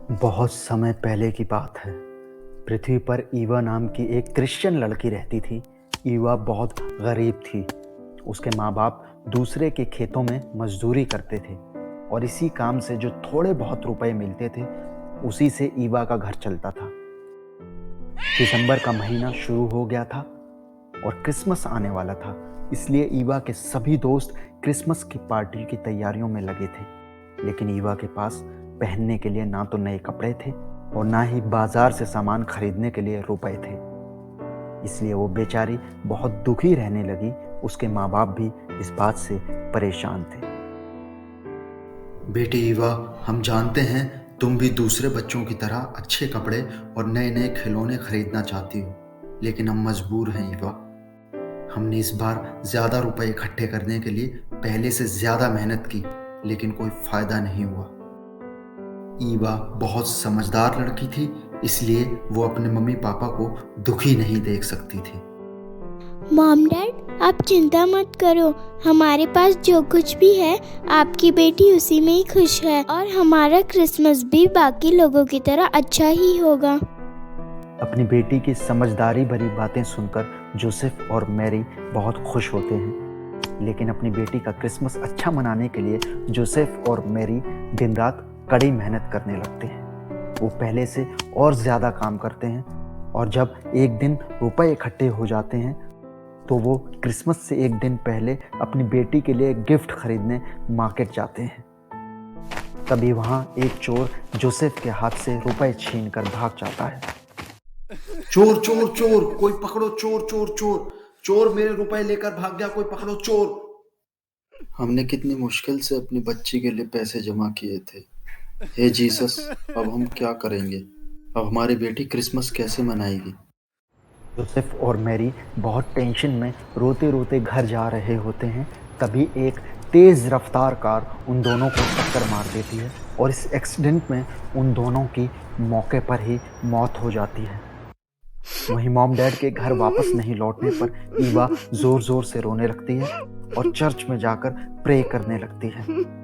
बहुत समय पहले की बात है। पृथ्वी पर ईवा नाम की एक क्रिश्चियन लड़की रहती थी। ईवा बहुत गरीब थी। उसके माँ बाप दूसरे के खेतों में मजदूरी करते थे और इसी काम से जो थोड़े बहुत रुपए मिलते थे उसी से ईवा का घर चलता था। दिसंबर का महीना शुरू हो गया था और क्रिसमस आने वाला था, इसलिए ईवा के सभी दोस्त क्रिसमस की पार्टी की तैयारियों में लगे थे। लेकिन ईवा के पास पहनने के लिए ना तो नए कपड़े थे और ना ही बाजार से सामान खरीदने के लिए रुपए थे। इसलिए वो बेचारी बहुत दुखी रहने लगी। उसके माँ बाप भी इस बात से परेशान थे। बेटी ईवा, हम जानते हैं तुम भी दूसरे बच्चों की तरह अच्छे कपड़े और नए नए खिलौने खरीदना चाहती हो, लेकिन हम मजबूर हैं ईवा। हमने इस बार ज़्यादा रुपए इकट्ठे करने के लिए पहले से ज़्यादा मेहनत की, लेकिन कोई फ़ायदा नहीं हुआ। ईवा बहुत समझदार लड़की थी, इसलिए वो अपने मम्मी पापा को दुखी नहीं देख सकती थी। मॉम डैड, आप चिंता मत करो। हमारे पास जो कुछ भी है आपकी बेटी उसी में ही खुश है और हमारा क्रिसमस भी बाकी लोगों की तरह अच्छा ही होगा। अपनी बेटी की समझदारी भरी बातें सुनकर जोसेफ और मैरी बहुत खुश होते हैं। लेकिन अपनी बेटी का क्रिसमस अच्छा मनाने के लिए जोसेफ और मैरी दिन रात कड़ी मेहनत करने लगते हैं। वो पहले से और ज़्यादा काम करते हैं और जब एक दिन रुपए इकट्ठे हो जाते हैं तो वो क्रिसमस से एक दिन पहले अपनी बेटी के लिए गिफ्ट खरीदने मार्केट जाते हैं। तभी वहाँ एक चोर जोसेफ के हाथ से रुपए छीन कर भाग जाता है। चोर चोर चोर, कोई पकड़ो, चोर चोर चोर, चोर मेरे रुपए लेकर भाग गया, कोई पकड़ो चोर। हमने कितनी मुश्किल से अपनी बच्ची के लिए पैसे जमा किए थे। हे जीसस, अब हम क्या करेंगे? अब हमारी बेटी क्रिसमस कैसे मनाएगी? जोसेफ और मैरी बहुत टेंशन में रोते रोते घर जा रहे होते हैं। तभी एक तेज रफ्तार कार उन दोनों को टक्कर मार देती है और इस एक्सीडेंट में उन दोनों की मौके पर ही मौत हो जाती है। वहीं मॉम डैड के घर वापस नहीं लौटने पर ईवा जोर जोर से रोने लगती है और चर्च में जाकर प्रे करने लगती है।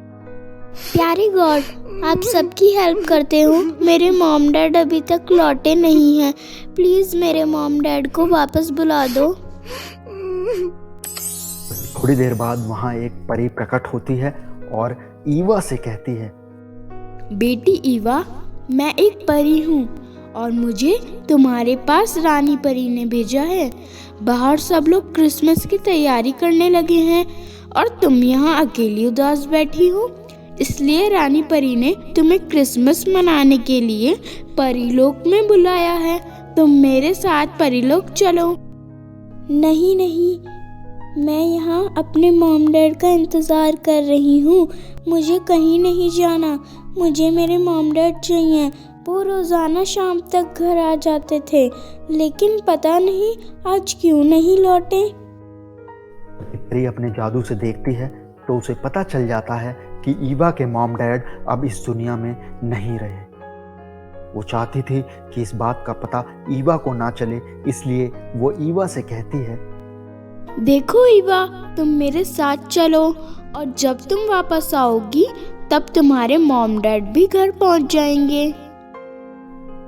प्यारे गॉड, आप सबकी हेल्प करते हो। मेरे मॉम डैड अभी तक लौटे नहीं हैं। प्लीज मेरे मॉम डैड को वापस बुला दो। थोड़ी देर बाद वहाँ एक परी प्रकट होती है और ईवा से कहती है, बेटी ईवा, मैं एक परी हूँ और मुझे तुम्हारे पास रानी परी ने भेजा है। बाहर सब लोग क्रिसमस की तैयारी करने लगे हैं और तुम यहाँ अकेली उदास बैठी हो। इसलिए रानी परी ने तुम्हें क्रिसमस मनाने के लिए परीलोक में बुलाया है। तुम मेरे साथ परीलोक चलो। नहीं नहीं, मैं यहाँ अपने मॉम डैड का इंतज़ार कर रही हूँ। मुझे कहीं नहीं जाना। मुझे मेरे मॉम डैड चाहिए। वो रोज़ाना शाम तक घर आ जाते थे, लेकिन पता नहीं आज क्यों नहीं लौटे। परी अपने जादू से देखती है तो उसे पता चल जाता है कि ईवा के मॉम डैड अब इस दुनिया में नहीं रहे। वो चाहती थी कि इस बात का पता ईवा को ना चले, इसलिए वो ईवा से कहती है, देखो ईवा, तुम मेरे साथ चलो और जब तुम वापस आओगी तब तुम्हारे मॉम डैड भी घर पहुंच जाएंगे।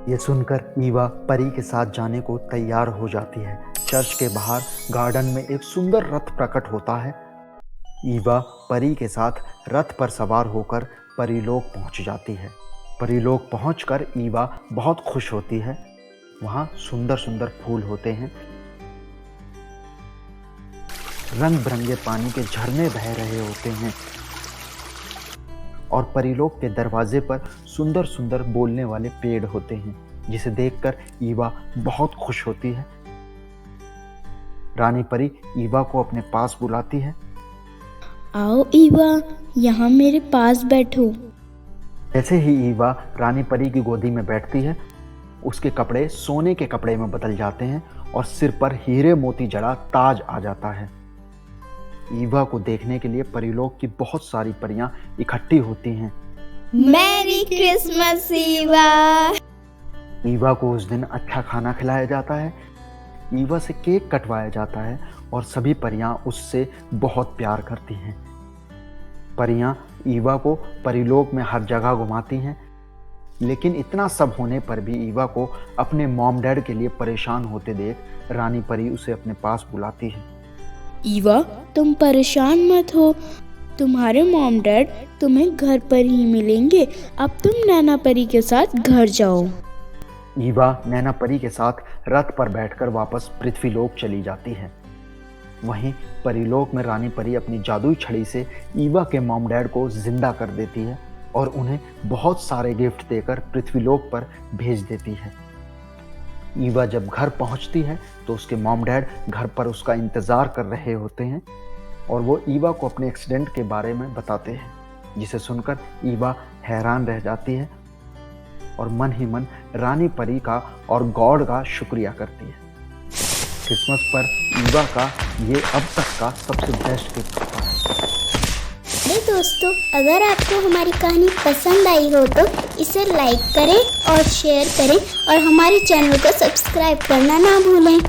ये सुनकर ईवा परी के साथ जाने को तैयार हो जाती है। चर्च के बाहर गार्डन में एक सुंदर रथ प्रकट होता है। ईवा परी के साथ रथ पर सवार होकर परीलोक पहुंच जाती है। परीलोक पहुंचकर ईवा बहुत खुश होती है। वहाँ सुंदर सुंदर फूल होते हैं, रंग बिरंगे पानी के झरने बह रहे होते हैं और परीलोक के दरवाजे पर सुंदर सुंदर बोलने वाले पेड़ होते हैं, जिसे देखकर ईवा बहुत खुश होती है। रानी परी ईवा को अपने पास बुलाती है। आओ ईवा, यहाँ मेरे पास बैठो। जैसे ही ईवा रानी परी की गोदी में बैठती है, उसके कपड़े सोने के कपड़े में बदल जाते हैं और सिर पर हीरे मोती जड़ा ताज आ जाता है। ईवा को देखने के लिए परीलोक की बहुत सारी परियां इकट्ठी होती हैं। Merry Christmas Eva. ईवा को उस दिन अच्छा खाना खिलाया जाता है। ईवा से केक कटवाया जाता है और सभी परियां उससे बहुत प्यार करती हैं। परियां ईवा को परीलोक में हर जगह घुमाती हैं। लेकिन इतना सब होने पर भी ईवा को अपने मॉम डैड के लिए परेशान होते देख रानी परी उसे अपने पास बुलाती है। ईवा, तुम परेशान मत हो, तुम्हारे मॉम डैड तुम्हें घर पर ही मिलेंगे। अब तुम नैना परी के साथ घर जाओ। ईवा नैना परी के साथ रथ पर बैठकर वापस पृथ्वीलोक चली जाती है। वहीं परीलोक में रानी परी अपनी जादुई छड़ी से ईवा के मॉम डैड को जिंदा कर देती है और उन्हें बहुत सारे गिफ्ट देकर पृथ्वीलोक पर भेज देती है। ईवा जब घर पहुंचती है तो उसके मॉम डैड घर पर उसका इंतज़ार कर रहे होते हैं और वो ईवा को अपने एक्सीडेंट के बारे में बताते हैं, जिसे सुनकर ईवा हैरान रह जाती है और मन ही मन रानी परी का और गॉड का शुक्रिया करती है। क्रिसमस पर ईवा का ये अब तक का सबसे बेस्ट गिफ्ट होता है। अरे दोस्तों, अगर आपको हमारी कहानी पसंद आई हो तो इसे लाइक करें और शेयर करें और हमारे चैनल को सब्सक्राइब करना ना भूलें।